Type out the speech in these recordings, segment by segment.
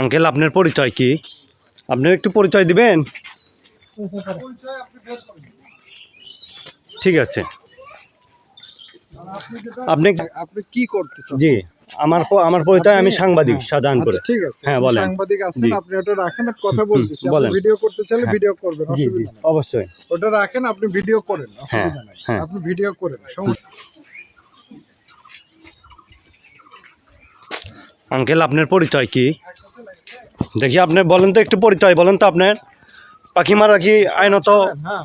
Uncle, আপনার পরিচয় কি? আপনার একটু পরিচয় দিবেন? ঠিক আছে। আপনি আপনি কি করতেছেন? জি, আমার পরিচয়, আমি সাংবাদিক শাহজাহান করে। ঠিক আছে, হ্যাঁ, বলেন। সাংবাদিক আছেন, জি। আপনি ওটা রাখেন, আর কথা বলতেছি। আপনি বলেন। ভিডিও করতে চাইলে হ্যাঁ। ভিডিও করবেন, জি জি, অসুবিধা নেই। অবশ্যই। ওটা রাখেন, আপনি ভিডিও করেন, হ্যাঁ অসুবিধা নাই। হ্যাঁ। আপনি ভিডিও করেন, সমস্যা। আঙ্কেল, আপনার পরিচয় কি? দেখি আপনি বলেন তো, একটু পরিচয় বলেন তো আপনার। পাখি মারা কি আইনত হ্যাঁ,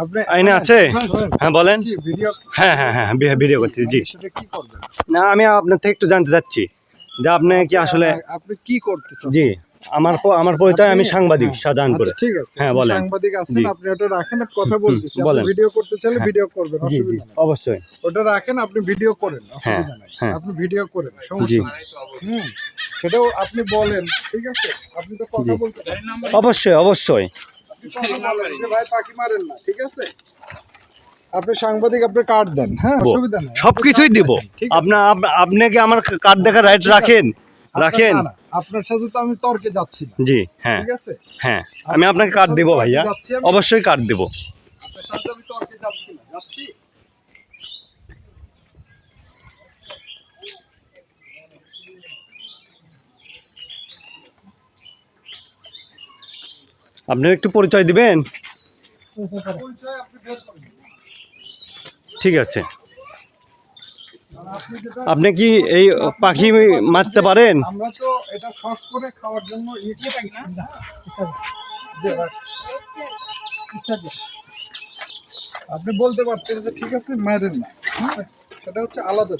আপনি আইনে আছে? হ্যাঁ, বলেন। কি ভিডিও? হ্যাঁ হ্যাঁ হ্যাঁ, ভিডিও করছি। জি, সেটা কি করবেন? না, আমি আপনার থেকে একটু জানতে চাচ্ছি যে আপনি কি আসলে। আপনি কি করতেছেন? জি, আমার পরিচয়, আমি সাংবাদিক শাহজাহান করে। ঠিক আছে, হ্যাঁ, বলেন। সাংবাদিক আছেন, জি। আপনি ওটা রাখেন, আর কথা বলতেছি। আপনি বলেন। ভিডিও করতে চাইলে হ্যাঁ। ভিডিও করবেন, জি জি, অসুবিধা নেই। অবশ্যই। ওটা রাখেন, আপনি ভিডিও করেন, হ্যাঁ অসুবিধা নাই। হ্যাঁ। আপনি ভিডিও করেন, জি সমস্যা নাই। সেটাও আপনি বলেন, ঠিক আছে? আপনি তো কথা জি, বলতে পারেন। অবশ্যই অবশ্যই। আপনি কথা বলেন যে ভাই পাখি মারেন না, ঠিক আছে? আপনি সাংবাদিক, আপনি কার্ড দেন, হ্যাঁ, অসুবিধা নাই। সবকিছুই দিব। ঠিক আছে? আপনি কি আমার কার্ড দেখার রাইট রাখেন? রাখেন। না, না, আপনার সাথে তো আমি তর্কে যাচ্ছি না, জি, হ্যাঁ ঠিক আছে? হ্যাঁ, আমি আপনাকে কার্ড দিব ভাইয়া, যাচ্ছি আমি। অবশ্যই কার্ড দিব। আপনার সাথে আমি তর্কে যাচ্ছি না, যাচ্ছি। আপনার একটু পরিচয় দিবেন? পরিচয় আপনি বের করেন। ঠিক আছে। আপনি কি এই পাখি মারতে পারেন? আমরা তো এটা শখ করে খাওয়ার জন্য না। আপনি বলতে পারছেন যে ঠিক আছে, মারেন না, হ্যাঁ, সেটা হচ্ছে আলাদা।